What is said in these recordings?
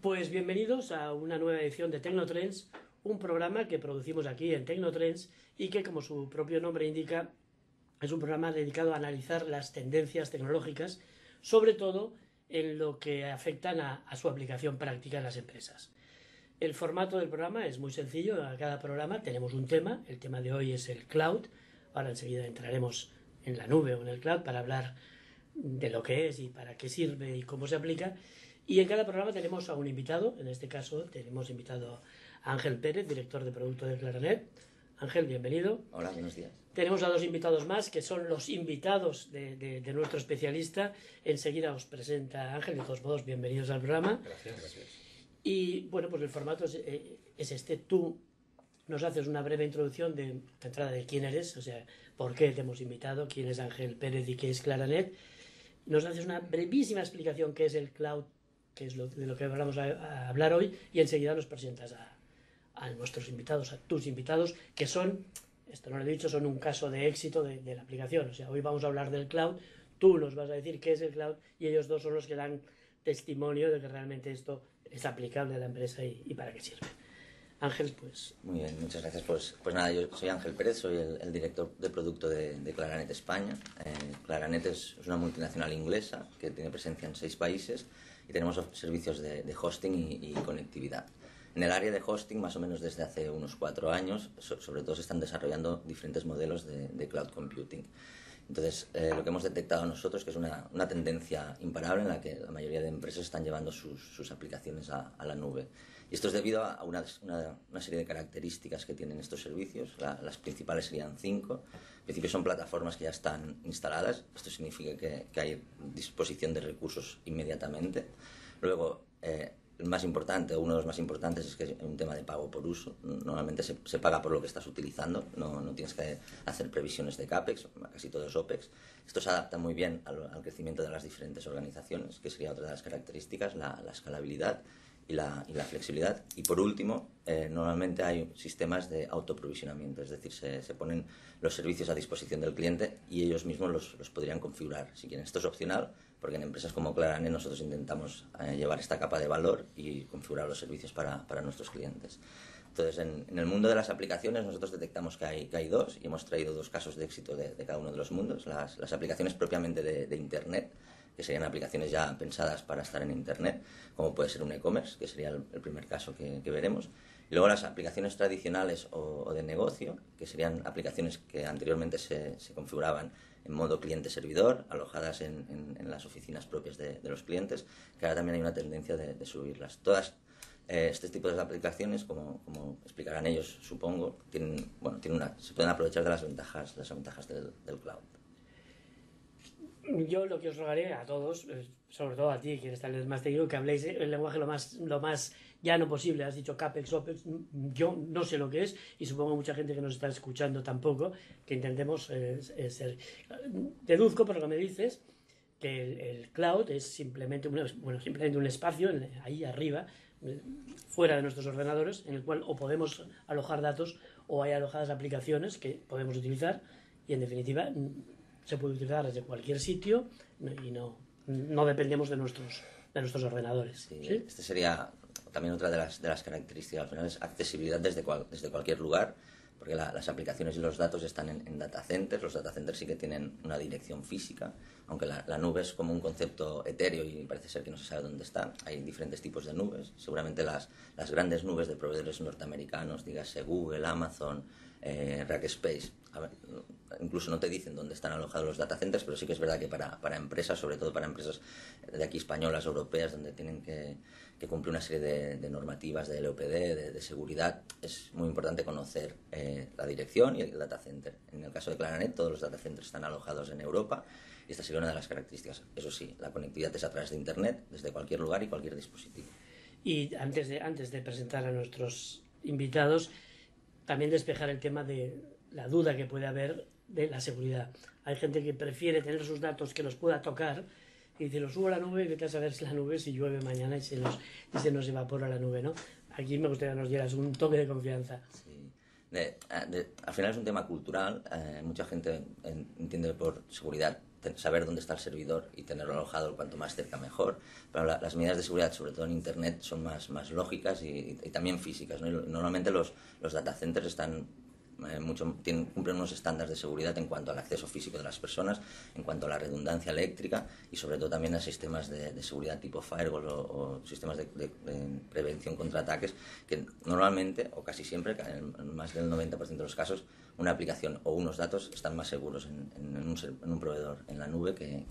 Pues bienvenidos a una nueva edición de Tecnotrends, un programa que producimos aquí en Tecnotrends y que, como su propio nombre indica, es un programa dedicado a analizar las tendencias tecnológicas, sobre todo en lo que afectan a su aplicación práctica en las empresas. El formato del programa es muy sencillo. A cada programa tenemos un tema. El tema de hoy es el cloud. Ahora enseguida entraremos en la nube o en el cloud para hablar de lo que es y para qué sirve y cómo se aplica. Y en cada programa tenemos a un invitado. En este caso tenemos invitado a Ángel Pérez, director de producto de Claranet. Ángel, bienvenido. Hola, buenos días. Tenemos a dos invitados más, que son los invitados de nuestro especialista. Enseguida os presenta Ángel. De todos modos, bienvenidos al programa. Gracias. Y bueno, pues el formato es este. Tú nos haces una breve introducción de entrada de quién eres, o sea, por qué te hemos invitado, quién es Ángel Pérez y qué es Claranet. Nos haces una brevísima explicación qué es el cloud, que es de lo que vamos a hablar hoy, y enseguida nos presentas a nuestros invitados, a tus invitados, que son, esto no lo he dicho, son un caso de éxito de la aplicación. O sea, hoy vamos a hablar del cloud, tú nos vas a decir qué es el cloud y ellos dos son los que dan testimonio de que realmente esto es aplicable a la empresa y para qué sirve. Ángel, pues... Muy bien, muchas gracias. Pues nada, yo soy Ángel Pérez, soy el director de producto de Claranet España. Claranet es una multinacional inglesa que tiene presencia en 6 países y tenemos servicios de hosting y conectividad. En el área de hosting, más o menos desde hace unos 4 años, sobre todo se están desarrollando diferentes modelos de cloud computing. Entonces, lo que hemos detectado nosotros que es una tendencia imparable en la que la mayoría de empresas están llevando sus aplicaciones a la nube. Y esto es debido a una serie de características que tienen estos servicios. Las principales serían 5. En principio son plataformas que ya están instaladas. Esto significa que hay disposición de recursos inmediatamente. Luego, el más importante, o uno de los más importantes, es que es un tema de pago por uso. Normalmente se paga por lo que estás utilizando, no tienes que hacer previsiones de CAPEX, casi todo es OPEX. Esto se adapta muy bien al crecimiento de las diferentes organizaciones, que sería otra de las características, la escalabilidad y la flexibilidad. Y por último, normalmente hay sistemas de autoprovisionamiento, es decir, se ponen los servicios a disposición del cliente y ellos mismos los podrían configurar si quieren. Esto es opcional, porque en empresas como Claranet nosotros intentamos llevar esta capa de valor y configurar los servicios para nuestros clientes. Entonces, en el mundo de las aplicaciones nosotros detectamos que hay 2 y hemos traído 2 casos de éxito de cada uno de los mundos. Las aplicaciones propiamente de Internet, que serían aplicaciones ya pensadas para estar en Internet, como puede ser un e-commerce, que sería el primer caso que veremos. Y luego las aplicaciones tradicionales o de negocio, que serían aplicaciones que anteriormente se configuraban en modo cliente-servidor, alojadas en las oficinas propias de los clientes, que ahora también hay una tendencia de subirlas. Todas este tipo de aplicaciones, como explicarán ellos, supongo, se pueden aprovechar de las ventajas del cloud. Yo lo que os rogaré a todos, sobre todo a ti, quien está más técnico, que habléis el lenguaje lo más llano posible. Has dicho CAPEX, OPEX, yo no sé lo que es y supongo mucha gente que nos está escuchando tampoco, que intentemos ser... Deduzco por lo que me dices que el cloud es simplemente un espacio ahí arriba, fuera de nuestros ordenadores, en el cual o podemos alojar datos o hay alojadas aplicaciones que podemos utilizar y en definitiva se puede utilizar desde cualquier sitio y no dependemos de nuestros ordenadores. Sí, ¿Sí? Este sería también otra de las características. Al final es accesibilidad desde cualquier lugar, porque las aplicaciones y los datos están en data centers. Los data centers sí que tienen una dirección física, aunque la nube es como un concepto etéreo y parece ser que no se sabe dónde está. Hay diferentes tipos de nubes. Seguramente las grandes nubes de proveedores norteamericanos, dígase Google, Amazon, Rackspace, incluso no te dicen dónde están alojados los data centers, pero sí que es verdad que para empresas, sobre todo para empresas de aquí españolas, europeas, donde tienen que cumplir una serie de normativas de LOPD, de seguridad, es muy importante conocer la dirección y el data center. En el caso de Claranet, todos los data centers están alojados en Europa y esta sería una de las características. Eso sí, la conectividad es a través de Internet, desde cualquier lugar y cualquier dispositivo. Y antes de presentar a nuestros invitados, también despejar el tema de la duda que puede haber de la seguridad. Hay gente que prefiere tener sus datos que los pueda tocar y dice, los subo a la nube y vete a saber si la nube, si llueve mañana y se nos evapora la nube, ¿no? Aquí me gustaría que nos dieras un toque de confianza. Sí. Al final es un tema cultural. Mucha gente entiende por seguridad saber dónde está el servidor y tenerlo alojado cuanto más cerca mejor. Pero las medidas de seguridad, sobre todo en Internet, son más lógicas y también físicas, ¿no? Normalmente los data centers están cumplen unos estándares de seguridad en cuanto al acceso físico de las personas, en cuanto a la redundancia eléctrica y sobre todo también a sistemas de seguridad tipo firewall o sistemas de prevención contra ataques, que normalmente o casi siempre, en más del 90% de los casos, una aplicación o unos datos están más seguros en un proveedor en la nube que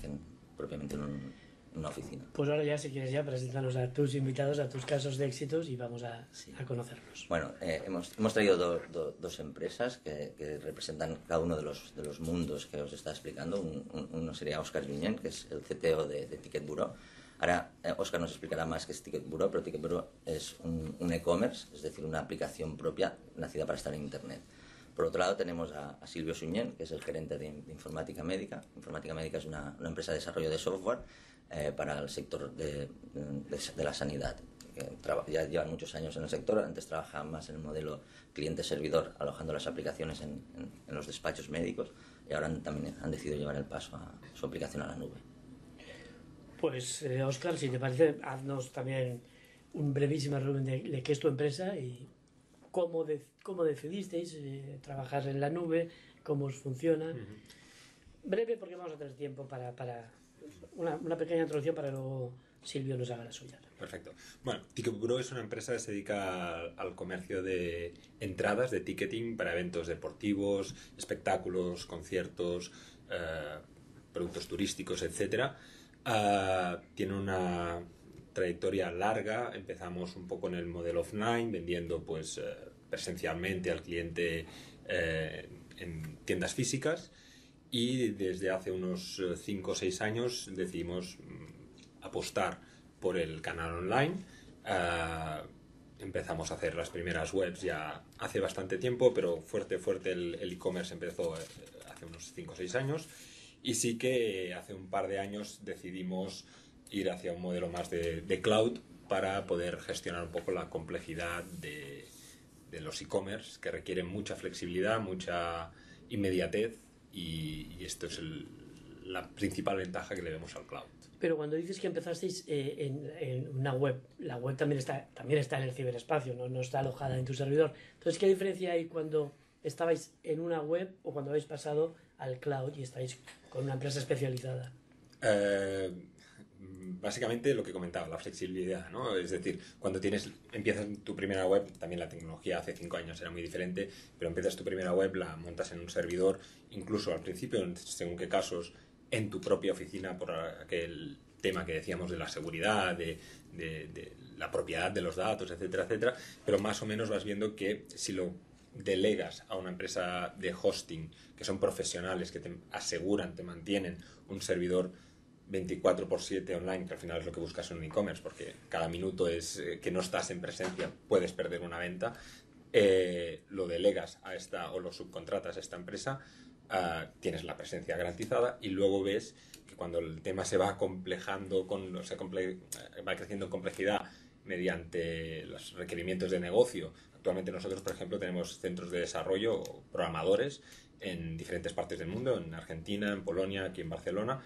propiamente en una oficina. Pues ahora ya, si quieres, ya presentarnos a tus invitados, a tus casos de éxitos y vamos a conocerlos. Bueno, hemos traído dos empresas que representan cada uno de los mundos que os está explicando. Uno sería Óscar Junyent, que es el CTO de Ticket Bureau. Ahora Óscar nos explicará más qué es Ticket Bureau, pero Ticket Bureau es un e-commerce, es decir, una aplicación propia nacida para estar en Internet. Por otro lado tenemos a Silvio Suñent, que es el gerente de Informática Médica. Informática Médica es una empresa de desarrollo de software para el sector de la sanidad. Ya llevan muchos años en el sector, antes trabajaban más en el modelo cliente-servidor, alojando las aplicaciones en los despachos médicos, y ahora también han decidido llevar el paso a su aplicación a la nube. Pues Óscar, si te parece, haznos también un brevísimo resumen de qué es tu empresa y cómo decidisteis trabajar en la nube, cómo os funciona. Breve, porque vamos a tener tiempo para una pequeña introducción para que luego Silvio nos haga la suya. Perfecto. Bueno, Ticket Bureau es una empresa que se dedica al comercio de entradas, de ticketing para eventos deportivos, espectáculos, conciertos, productos turísticos, etcétera. Tiene una trayectoria larga. Empezamos un poco en el modelo offline, vendiendo pues presencialmente al cliente en tiendas físicas, y desde hace unos 5 o 6 años decidimos apostar por el canal online. Empezamos a hacer las primeras webs ya hace bastante tiempo, pero fuerte el e-commerce empezó hace unos 5 o 6 años, y sí que hace un par de años decidimos ir hacia un modelo más de cloud para poder gestionar un poco la complejidad de los e-commerce, que requieren mucha flexibilidad, mucha inmediatez, y esto es la principal ventaja que le vemos al cloud. Pero cuando dices que empezasteis en una web, la web también está en el ciberespacio, no está alojada en tu servidor. Entonces, ¿qué diferencia hay cuando estabais en una web o cuando habéis pasado al cloud y estáis con una empresa especializada? Básicamente lo que comentaba, la flexibilidad, ¿no? Es decir, cuando empiezas tu primera web, también la tecnología hace 5 años era muy diferente, pero empiezas tu primera web, la montas en un servidor, incluso al principio, según qué casos, en tu propia oficina, por aquel tema que decíamos de la seguridad, de la propiedad de los datos, etcétera, etcétera, pero más o menos vas viendo que si lo delegas a una empresa de hosting, que son profesionales, que te aseguran, te mantienen un servidor 24/7 online, que al final es lo que buscas en un e-commerce, porque cada minuto es que no estás en presencia, puedes perder una venta, lo delegas a esta o lo subcontratas a esta empresa, tienes la presencia garantizada, y luego ves que cuando el tema se va complejando, va creciendo en complejidad mediante los requerimientos de negocio. Actualmente nosotros, por ejemplo, tenemos centros de desarrollo, programadores en diferentes partes del mundo, en Argentina, en Polonia, aquí en Barcelona.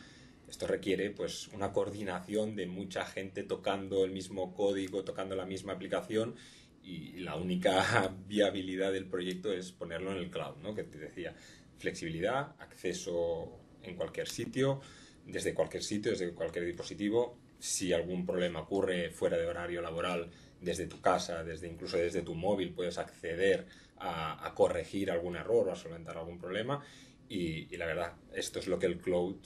Esto requiere pues una coordinación de mucha gente tocando el mismo código, tocando la misma aplicación, y la única viabilidad del proyecto es ponerlo en el cloud, ¿no? Que te decía, flexibilidad, acceso en cualquier sitio, desde cualquier dispositivo. Si algún problema ocurre fuera de horario laboral, desde tu casa, incluso desde tu móvil, puedes acceder a corregir algún error o a solventar algún problema, y la verdad, esto es lo que el cloud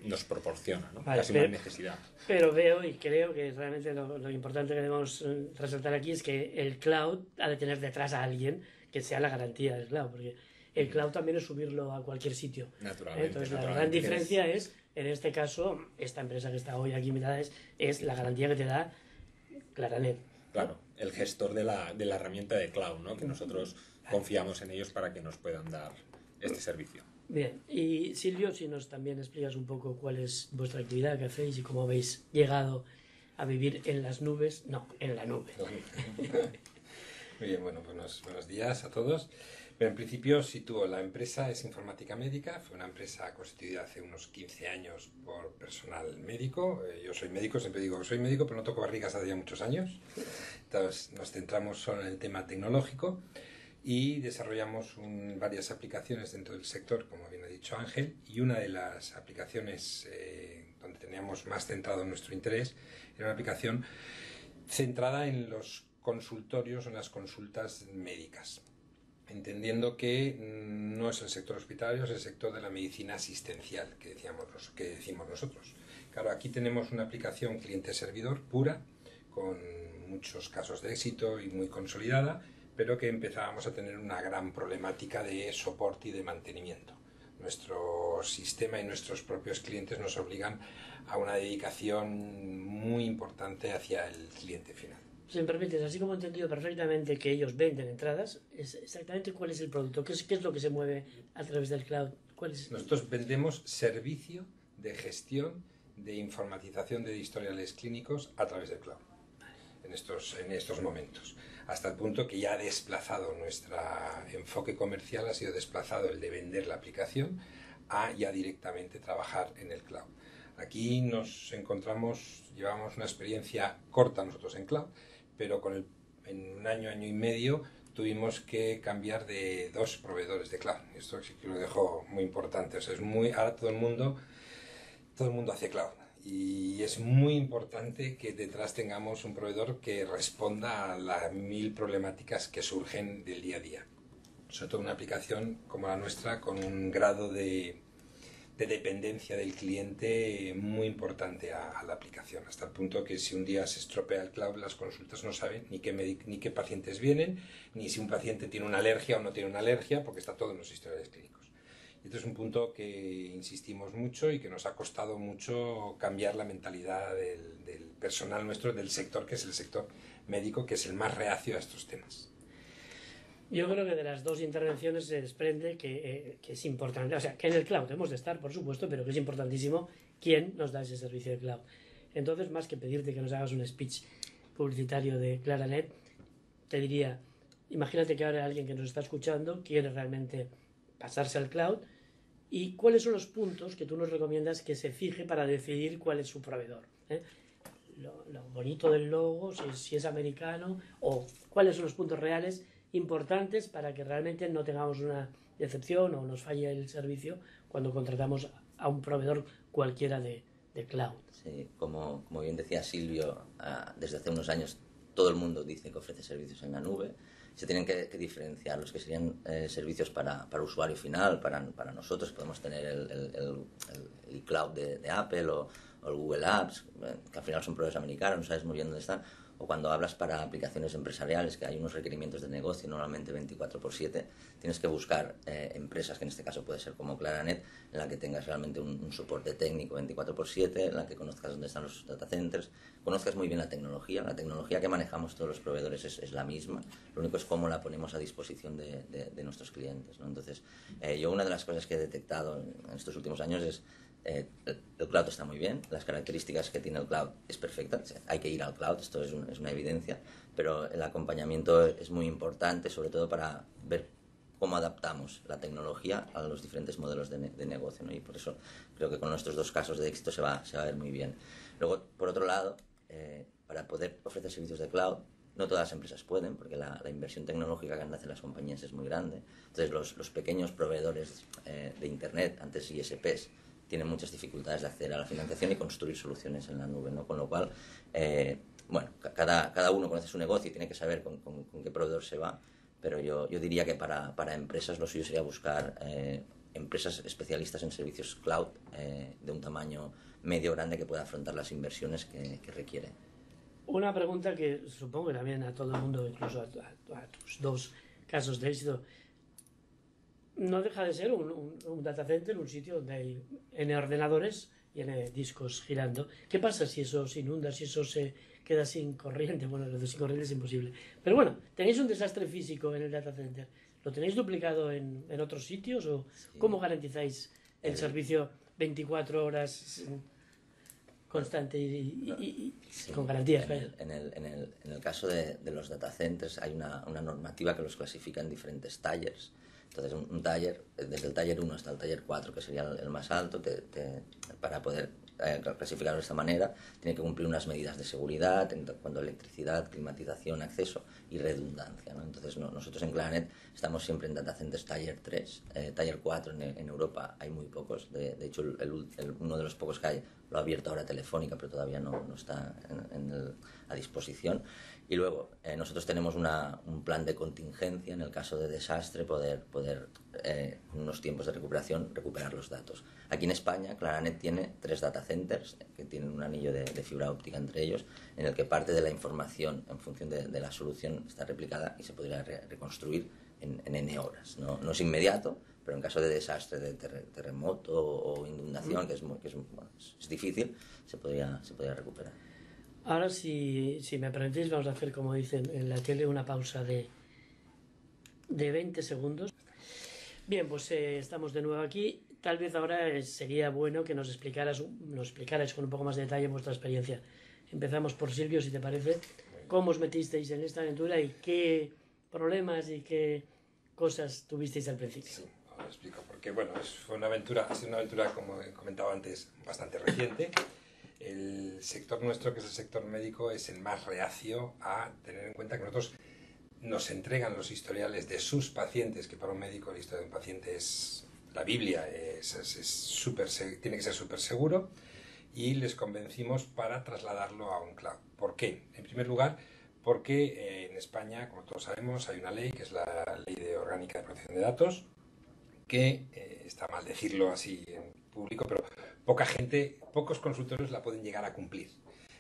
nos proporciona, ¿no? Vale, casi una necesidad. Pero veo y creo que realmente lo importante que debemos resaltar aquí es que el cloud ha de tener detrás a alguien que sea la garantía del cloud, porque el cloud también es subirlo a cualquier sitio. Naturalmente. Entonces la gran diferencia es, en este caso, esta empresa que está hoy aquí invitada es la garantía que te da Claranet. Claro, el gestor de la herramienta de cloud, ¿no? Que nosotros confiamos en ellos para que nos puedan dar este servicio. Bien, y Silvio, si nos también explicas un poco cuál es vuestra actividad, qué hacéis y cómo habéis llegado a vivir en las nubes, no, en la nube. Muy bien, bueno, buenos días a todos. Pero en principio sitúo, la empresa es Informática Médica, fue una empresa constituida hace unos 15 años por personal médico. Yo soy médico, siempre digo que soy médico, pero no toco barrigas hace ya muchos años. Entonces nos centramos solo en el tema tecnológico y desarrollamos varias aplicaciones dentro del sector, como bien ha dicho Ángel, y una de las aplicaciones donde teníamos más centrado nuestro interés era una aplicación centrada en los consultorios, en las consultas médicas, entendiendo que no es el sector hospitalario, es el sector de la medicina asistencial, que decimos nosotros. Claro, aquí tenemos una aplicación cliente-servidor pura, con muchos casos de éxito y muy consolidada, pero que empezábamos a tener una gran problemática de soporte y de mantenimiento. Nuestro sistema y nuestros propios clientes nos obligan a una dedicación muy importante hacia el cliente final. Si me permites, así como he entendido perfectamente que ellos venden entradas, es exactamente cuál es el producto, qué es lo que se mueve a través del cloud. Nosotros vendemos servicio de gestión de informatización de historiales clínicos a través del cloud en estos momentos, hasta el punto que ya ha desplazado nuestro enfoque comercial, ha sido desplazado el de vender la aplicación a ya directamente trabajar en el cloud. Aquí nos encontramos, llevamos una experiencia corta nosotros en cloud, pero en un año y medio tuvimos que cambiar de 2 proveedores de cloud. Esto sí que lo dejo muy importante. O sea, ahora todo el mundo hace cloud. Y es muy importante que detrás tengamos un proveedor que responda a las 1000 problemáticas que surgen del día a día. Sobre todo una aplicación como la nuestra, con un grado de dependencia del cliente muy importante a la aplicación, hasta el punto que si un día se estropea el cloud, las consultas no saben ni qué pacientes vienen, ni si un paciente tiene una alergia o no tiene una alergia, porque está todo en los historiales clínicos. Y este es un punto que insistimos mucho y que nos ha costado mucho cambiar la mentalidad del personal nuestro, del sector, que es el sector médico, que es el más reacio a estos temas. Yo creo que de las 2 intervenciones se desprende que es importante, o sea, que en el cloud hemos de estar, por supuesto, pero que es importantísimo quién nos da ese servicio de cloud. Entonces, más que pedirte que nos hagas un speech publicitario de Claranet, te diría, imagínate que ahora alguien que nos está escuchando quiere realmente pasarse al cloud, y cuáles son los puntos que tú nos recomiendas que se fije para decidir cuál es su proveedor. Lo bonito del logo, si es americano, o cuáles son los puntos reales importantes para que realmente no tengamos una decepción o nos falle el servicio cuando contratamos a un proveedor cualquiera de cloud. Sí, como bien decía Silvio, desde hace unos años todo el mundo dice que ofrece servicios en la nube. Se tienen que diferenciar los que serían servicios para usuario final, para nosotros. Podemos tener el iCloud de Apple o el Google Apps, que al final son proveedores americanos, no sabes muy bien dónde están. O cuando hablas para aplicaciones empresariales, que hay unos requerimientos de negocio, normalmente 24/7, tienes que buscar empresas, que en este caso puede ser como Claranet, en la que tengas realmente un soporte técnico 24/7, en la que conozcas dónde están los data centers, conozcas muy bien la tecnología que manejamos todos los proveedores es la misma, lo único es cómo la ponemos a disposición de nuestros clientes, ¿no? Entonces, yo una de las cosas que he detectado en estos últimos años es el cloud está muy bien, las características que tiene el cloud es perfecta, hay que ir al cloud, esto es una evidencia, pero el acompañamiento es muy importante, sobre todo para ver cómo adaptamos la tecnología a los diferentes modelos de negocio, ¿no? Y por eso creo que con nuestros 2 casos de éxito se va a ver muy bien. Luego, por otro lado, para poder ofrecer servicios de cloud, no todas las empresas pueden, porque la inversión tecnológica que han de hacer las compañías es muy grande. Entonces, los pequeños proveedores de Internet, antes ISPs, tienen muchas dificultades de acceder a la financiación y construir soluciones en la nube, ¿no? Con lo cual, cada uno conoce su negocio y tiene que saber con qué proveedor se va, pero yo diría que para empresas lo suyo sería buscar empresas especialistas en servicios cloud de un tamaño medio grande que pueda afrontar las inversiones que requiere. Una pregunta que supongo que también a todo el mundo, incluso a tus 2 casos de éxito, no deja de ser un data center, un sitio donde hay N ordenadores y N discos girando. ¿Qué pasa si eso se inunda, si eso se queda sin corriente? Bueno, lo de sin corriente es imposible. Pero bueno, ¿tenéis un desastre físico en el data center? ¿Lo tenéis duplicado en otros sitios? ¿O sí? ¿Cómo garantizáis el servicio 24 horas constante y sí, con garantías? En el caso de los data centers hay una normativa que los clasifica en diferentes tiers. Entonces, un taller, desde el taller 1 hasta el taller 4, que sería el más alto, para poder clasificarlo de esta manera, tiene que cumplir unas medidas de seguridad en cuanto a electricidad, climatización, acceso y redundancia, ¿no? Entonces, nosotros en Claranet estamos siempre en data centers taller 3, taller 4 en Europa hay muy pocos. De hecho, uno de los pocos que hay lo ha abierto ahora Telefónica, pero todavía no está a disposición. Y luego, nosotros tenemos un plan de contingencia en el caso de desastre, poder en unos tiempos de recuperación, recuperar los datos. Aquí en España, Claranet tiene 3 data centers que tienen un anillo de fibra óptica entre ellos, en el que parte de la información en función de la solución está replicada y se podría reconstruir en N horas. No es inmediato, pero en caso de desastre, de terremoto o inundación, que es difícil, se podría recuperar. Ahora, si me permitís, vamos a hacer, como dicen en la tele, una pausa de 20 segundos. Bien, pues estamos de nuevo aquí. Tal vez ahora sería bueno que nos explicarais con un poco más de detalle vuestra experiencia. Empezamos por Silvio, si te parece. ¿Cómo os metisteis en esta aventura y qué problemas y qué cosas tuvisteis al principio? Sí, ahora explico. Porque, bueno, ha sido una aventura, como he comentado antes, bastante reciente. El sector nuestro, que es el sector médico, es el más reacio a tener en cuenta que nosotros nos entregan los historiales de sus pacientes, que para un médico el historial de un paciente es la Biblia, tiene que ser súper seguro, y les convencimos para trasladarlo a un cloud. ¿Por qué? En primer lugar, porque en España, como todos sabemos, hay una ley, que es la Ley Orgánica de Protección de Datos, que está mal decirlo así en público, pero pocos consultorios la pueden llegar a cumplir.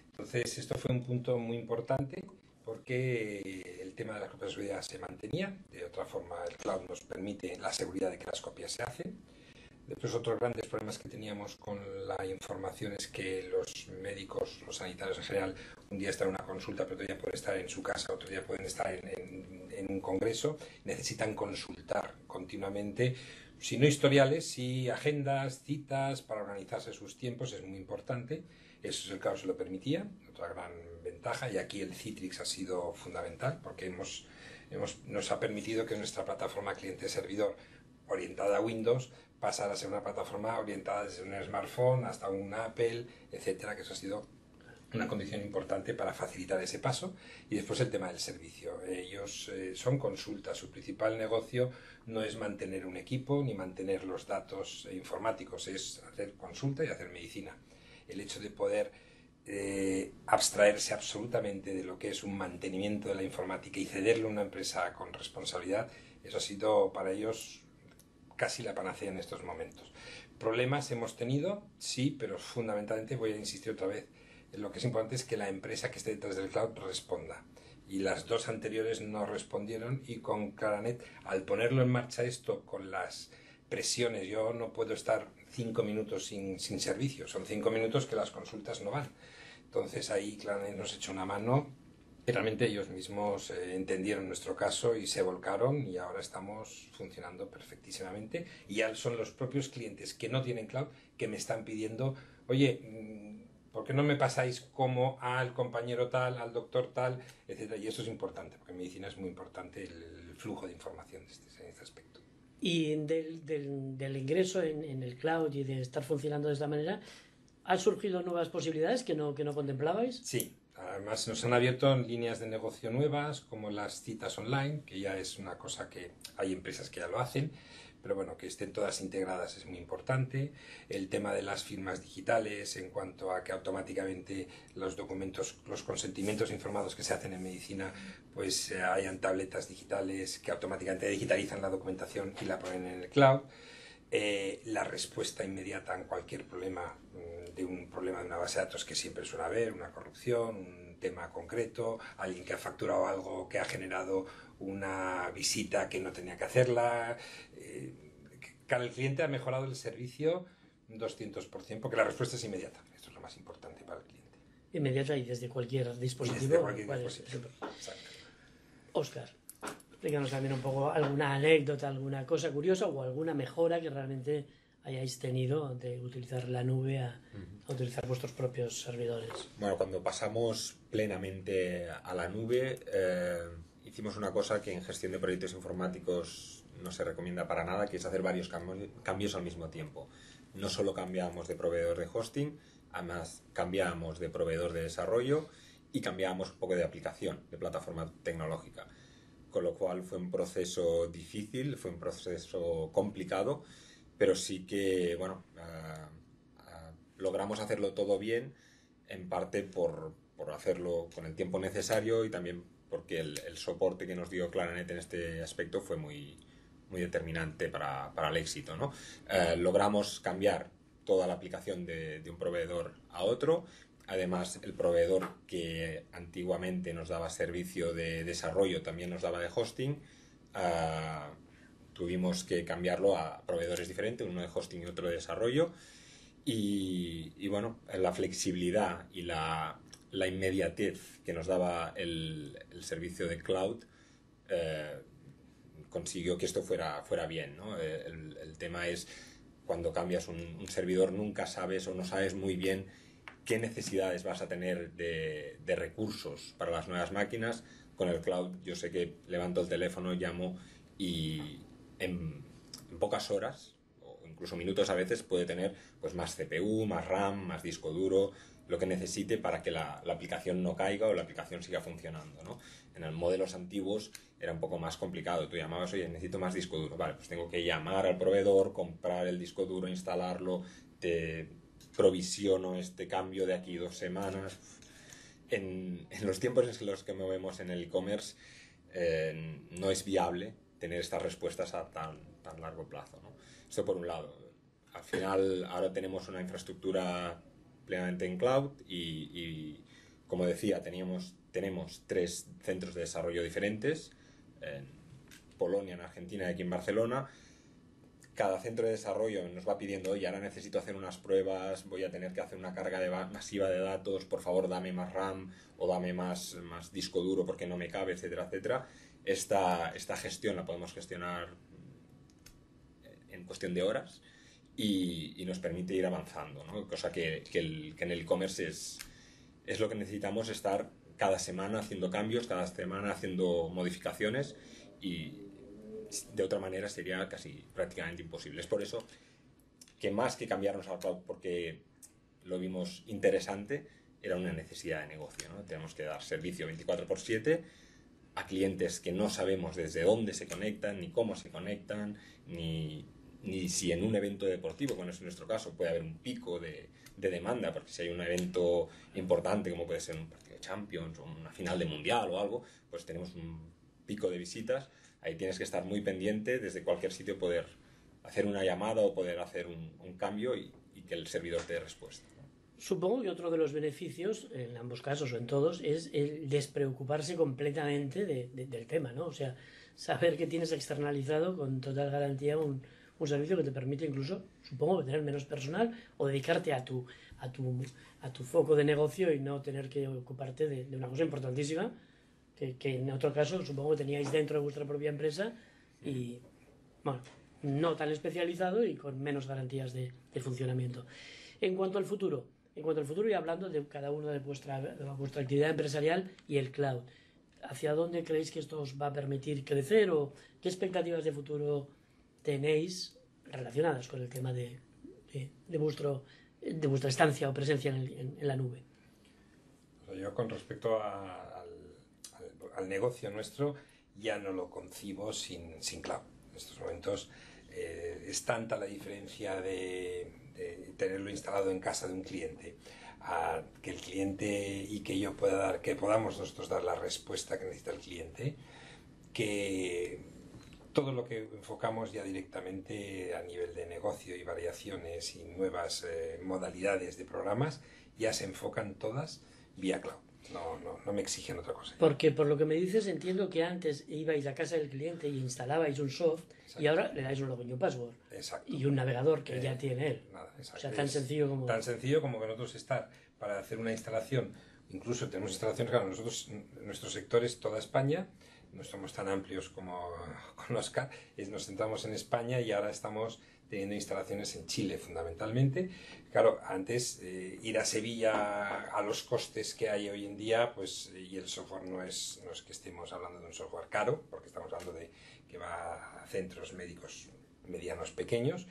Entonces, esto fue un punto muy importante porque el tema de las copias de seguridad se mantenía. De otra forma, el cloud nos permite la seguridad de que las copias se hacen. Después, otros grandes problemas que teníamos con la información es que los médicos, los sanitarios en general, un día están en una consulta, pero otro día pueden estar en su casa, otro día pueden estar en un congreso. Necesitan consultar continuamente, si no historiales, si agendas, citas, para organizarse sus tiempos. Es muy importante. Eso el cloud se lo permitía, otra gran ventaja, y aquí el Citrix ha sido fundamental porque nos ha permitido que nuestra plataforma cliente-servidor orientada a Windows pasara a ser una plataforma orientada desde un smartphone hasta un Apple, etcétera, que eso ha sido una condición importante para facilitar ese paso. Y después el tema del servicio. Ellos son consultas, su principal negocio no es mantener un equipo ni mantener los datos informáticos, es hacer consulta y hacer medicina. El hecho de poder abstraerse absolutamente de lo que es un mantenimiento de la informática y cederlo a una empresa con responsabilidad, eso ha sido para ellos casi la panacea en estos momentos. Problemas hemos tenido, sí, pero fundamentalmente voy a insistir otra vez, lo que es importante es que la empresa que esté detrás del cloud responda. Y las 2 anteriores no respondieron, y con Claranet, al ponerlo en marcha esto, con las presiones, yo no puedo estar 5 minutos sin servicio, son 5 minutos que las consultas no van. Entonces ahí Claranet nos echó una mano, y realmente ellos mismos entendieron nuestro caso y se volcaron, y ahora estamos funcionando perfectísimamente. Y ya son los propios clientes que no tienen cloud que me están pidiendo, oye, ¿por qué no me pasáis como al compañero tal, al doctor tal, etcétera? Y eso es importante, porque en medicina es muy importante el flujo de información en este aspecto. Y del ingreso en el cloud y de estar funcionando de esta manera, ¿han surgido nuevas posibilidades que no contemplabais? Sí, además nos han abierto líneas de negocio nuevas, como las citas online, que ya es una cosa que hay empresas que ya lo hacen, pero bueno, que estén todas integradas es muy importante. El tema de las firmas digitales, en cuanto a que automáticamente los documentos, los consentimientos informados que se hacen en medicina, pues hayan tabletas digitales que automáticamente digitalizan la documentación y la ponen en el cloud. La respuesta inmediata en cualquier problema, de una base de datos que siempre suele haber, una corrupción, un tema concreto, alguien que ha facturado algo que ha generado una visita que no tenía que hacerla. El cliente ha mejorado el servicio 200%, porque la respuesta es inmediata. Esto es lo más importante para el cliente. Inmediata y desde cualquier dispositivo. Desde cualquier dispositivo. Exacto. Óscar, explícanos también un poco alguna anécdota, alguna cosa curiosa o alguna mejora que realmente hayáis tenido de utilizar la nube a utilizar vuestros propios servidores. Bueno, cuando pasamos plenamente a la nube, hicimos una cosa que en gestión de proyectos informáticos no se recomienda para nada, que es hacer varios cambios al mismo tiempo. No solo cambiamos de proveedor de hosting, además cambiamos de proveedor de desarrollo y cambiamos un poco de aplicación, de plataforma tecnológica. Con lo cual fue un proceso difícil, fue un proceso complicado, pero sí que, bueno, logramos hacerlo todo bien, en parte por hacerlo con el tiempo necesario y también porque el soporte que nos dio Claranet en este aspecto fue muy determinante para el éxito, ¿no? Logramos cambiar toda la aplicación de un proveedor a otro. Además, el proveedor que antiguamente nos daba servicio de desarrollo también nos daba de hosting. Tuvimos que cambiarlo a proveedores diferentes, uno de hosting y otro de desarrollo. Y bueno, la flexibilidad y la inmediatez que nos daba el servicio de cloud consiguió que esto fuera bien, ¿no? El tema es, cuando cambias un servidor, nunca sabes o no sabes muy bien qué necesidades vas a tener de recursos para las nuevas máquinas. Con el cloud yo sé que levanto el teléfono, llamo y en pocas horas o incluso minutos a veces puede tener pues más CPU, más RAM, más disco duro, lo que necesite para que la aplicación no caiga o la aplicación siga funcionando, ¿no? En los modelos antiguos era un poco más complicado. Tú llamabas, oye, necesito más disco duro. Vale, pues tengo que llamar al proveedor, comprar el disco duro, instalarlo, te provisiono este cambio de aquí 2 semanas. En los tiempos en los que movemos en el e-commerce no es viable tener estas respuestas a tan largo plazo, ¿no? Esto por un lado. Al final ahora tenemos una infraestructura plenamente en cloud y como decía, tenemos 3 centros de desarrollo diferentes, en Polonia, en Argentina y aquí en Barcelona. Cada centro de desarrollo nos va pidiendo, oye, ahora necesito hacer unas pruebas, voy a tener que hacer una carga masiva de datos, por favor dame más RAM o dame más disco duro porque no me cabe, etcétera, etcétera. Esta gestión la podemos gestionar en cuestión de horas y nos permite ir avanzando, ¿no? Cosa que en el e-commerce es lo que necesitamos, estar cada semana haciendo cambios, cada semana haciendo modificaciones, y de otra manera sería casi prácticamente imposible. Es por eso que más que cambiarnos al cloud porque lo vimos interesante, era una necesidad de negocio, ¿no? Tenemos que dar servicio 24/7 a clientes que no sabemos desde dónde se conectan, ni cómo se conectan, ni si en un evento deportivo, como es nuestro caso, puede haber un pico de demanda, porque si hay un evento importante como puede ser un partido de Champions o una final de Mundial o algo, pues tenemos un pico de visitas. Ahí tienes que estar muy pendiente, desde cualquier sitio poder hacer una llamada o poder hacer un cambio y que el servidor te dé respuesta, ¿no? Supongo que otro de los beneficios, en ambos casos o en todos, es el despreocuparse completamente del tema, ¿no? O sea, saber que tienes externalizado con total garantía un servicio que te permite incluso, supongo, tener menos personal o dedicarte a tu foco de negocio y no tener que ocuparte de una cosa importantísima que en otro caso supongo que teníais dentro de vuestra propia empresa y, bueno, no tan especializado y con menos garantías de funcionamiento. En cuanto al futuro y hablando de cada uno de vuestra actividad empresarial y el cloud, ¿hacia dónde creéis que esto os va a permitir crecer o qué expectativas de futuro tenéis relacionadas con el tema de vuestra estancia o presencia en la nube? Yo, con respecto al negocio nuestro, ya no lo concibo sin cloud. En estos momentos es tanta la diferencia de tenerlo instalado en casa de un cliente a que el cliente y que podamos nosotros dar la respuesta que necesita el cliente, que todo lo que enfocamos ya directamente a nivel de negocio y variaciones y nuevas modalidades de programas ya se enfocan todas vía cloud. No me exigen otra cosa. Porque por lo que me dices entiendo que antes ibais a casa del cliente y instalabais un soft. Exacto. Y ahora le dais un login y un password. Exacto. Y un navegador que ya tiene él. Nada, o sea, tan sencillo como... Tan sencillo como que nosotros estar para hacer una instalación, incluso tenemos instalaciones, claro, nosotros, nuestro sector es toda España, no somos tan amplios como con Oscar, nos centramos en España y ahora estamos teniendo instalaciones en Chile fundamentalmente. Claro, antes ir a Sevilla a los costes que hay hoy en día, pues, y el software no es que estemos hablando de un software caro, porque estamos hablando de que va a centros médicos medianos pequeños,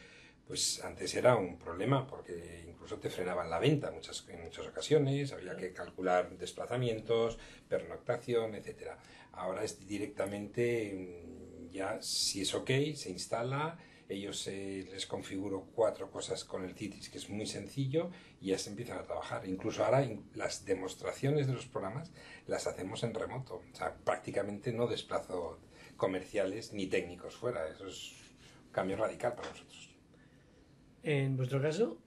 pues antes era un problema porque incluso te frenaban la venta en muchas ocasiones, había que calcular desplazamientos, pernoctación, etcétera. Ahora es directamente, ya si es ok, se instala, ellos les configuro 4 cosas con el Citrix, que es muy sencillo, y ya se empiezan a trabajar. Incluso ahora las demostraciones de los programas las hacemos en remoto. O sea, prácticamente no desplazo comerciales ni técnicos fuera. Eso es un cambio radical para nosotros. En vuestro caso,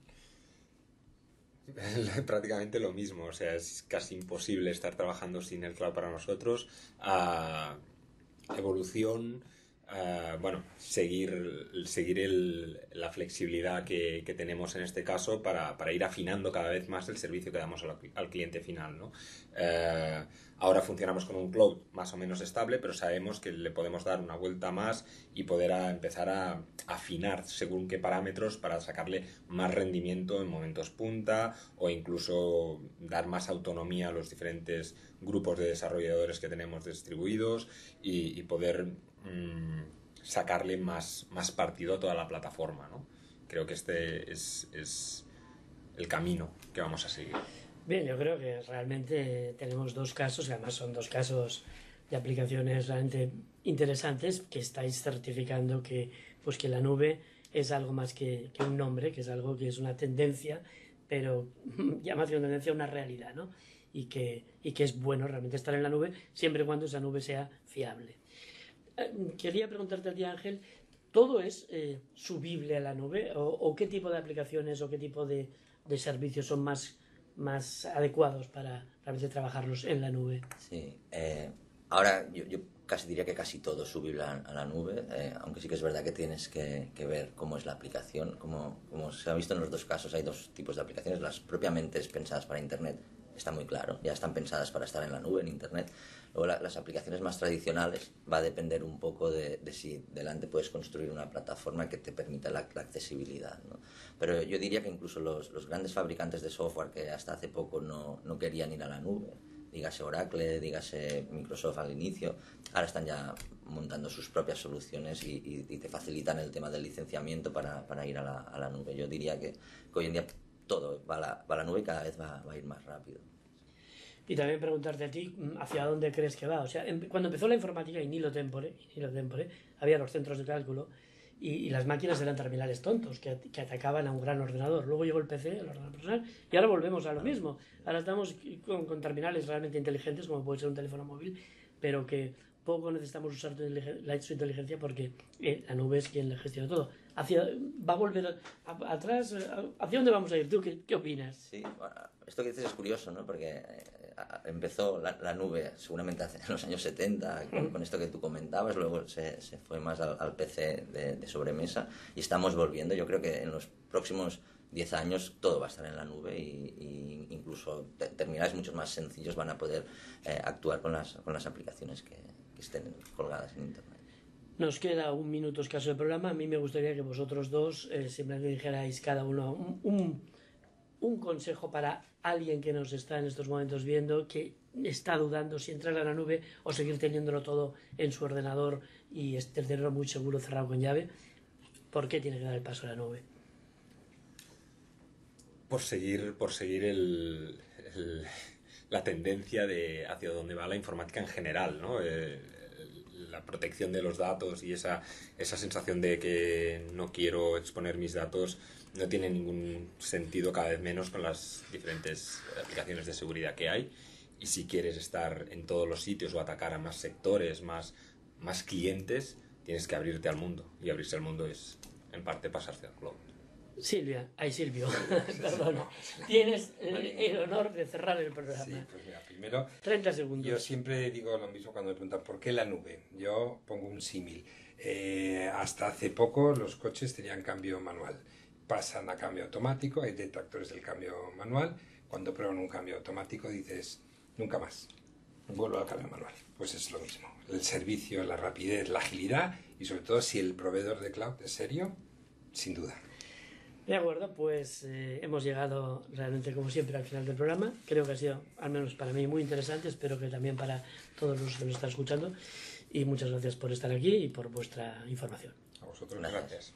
prácticamente lo mismo, o sea, es casi imposible estar trabajando sin el cloud para nosotros. Evolución, bueno, seguir la flexibilidad que tenemos en este caso para ir afinando cada vez más el servicio que damos al cliente final, ¿no? Ahora funcionamos con un cloud más o menos estable, pero sabemos que le podemos dar una vuelta más y poder empezar a afinar según qué parámetros para sacarle más rendimiento en momentos punta, o incluso dar más autonomía a los diferentes grupos de desarrolladores que tenemos distribuidos y poder sacarle más partido a toda la plataforma, ¿no? Creo que este es el camino que vamos a seguir. bien, yo creo que realmente tenemos 2 casos, que además son 2 casos de aplicaciones realmente interesantes, que estáis certificando que la nube es algo más que un nombre, que es algo que es una tendencia, pero ya más que una tendencia, una realidad, ¿no? Y que es bueno realmente estar en la nube, siempre y cuando esa nube sea fiable. Quería preguntarte a ti, Ángel, ¿todo es subible a la nube? ¿O qué tipo de aplicaciones o qué tipo de servicios son más adecuados para realmente trabajarlos en la nube? Sí, ahora yo casi diría que casi todo es subible a la nube, aunque sí que es verdad que tienes que ver cómo es la aplicación. Como se ha visto en los 2 casos, hay 2 tipos de aplicaciones. Las propiamente pensadas para Internet, está muy claro, ya están pensadas para estar en la nube, en Internet. Luego las aplicaciones más tradicionales va a depender un poco de si delante puedes construir una plataforma que te permita la accesibilidad, ¿no? Pero yo diría que incluso los grandes fabricantes de software que hasta hace poco no querían ir a la nube, dígase Oracle, dígase Microsoft al inicio, ahora están ya montando sus propias soluciones y te facilitan el tema del licenciamiento para ir a la nube. Yo diría que hoy en día todo va a la nube y cada vez va a ir más rápido. Y también preguntarte a ti, ¿hacia dónde crees que va? O sea, cuando empezó la informática, y ni lo tempore, había los centros de cálculo y las máquinas eran terminales tontos que atacaban a un gran ordenador. Luego llegó el PC, el ordenador personal, y ahora volvemos a lo mismo. Ahora estamos con terminales realmente inteligentes, como puede ser un teléfono móvil, pero que poco necesitamos usar su inteligencia porque la nube es quien le gestiona todo. ¿Va a volver atrás? ¿Hacia dónde vamos a ir? ¿Tú qué opinas? Sí, bueno, esto que dices es curioso, ¿no? Porque empezó la nube seguramente en los años 70 con esto que tú comentabas, luego se fue más al PC de sobremesa y estamos volviendo. Yo creo que en los próximos 10 años todo va a estar en la nube y incluso terminales mucho más sencillos van a poder actuar con las aplicaciones que estén colgadas en Internet. Nos queda 1 minuto escaso de programa. A mí me gustaría que vosotros 2 siempre me dijerais cada uno un consejo para alguien que nos está en estos momentos viendo, que está dudando si entrar a la nube o seguir teniéndolo todo en su ordenador y tenerlo muy seguro cerrado con llave. ¿Por qué tiene que dar el paso a la nube? Por seguir la tendencia hacia donde va la informática en general, ¿no? La protección de los datos y esa sensación de que no quiero exponer mis datos no tiene ningún sentido, cada vez menos con las diferentes aplicaciones de seguridad que hay. Y si quieres estar en todos los sitios o atacar a más sectores, más clientes, tienes que abrirte al mundo. Y abrirse al mundo es, en parte, pasarse al cloud. Silvio, perdón, tienes el honor de cerrar el programa. Sí, pues mira, primero 30 segundos. Yo siempre digo lo mismo cuando me preguntan ¿por qué la nube? Yo pongo un símil. Hasta hace poco los coches tenían cambio manual, pasan a cambio automático, hay detractores del cambio manual. Cuando prueban un cambio automático dices nunca más. vuelvo al cambio manual. Pues es lo mismo. El servicio, la rapidez, la agilidad y sobre todo si el proveedor de cloud es serio, sin duda. De acuerdo, pues hemos llegado realmente como siempre al final del programa. Creo que ha sido, al menos para mí, muy interesante. Espero que también para todos los que nos están escuchando. Y muchas gracias por estar aquí y por vuestra información. A vosotros, gracias.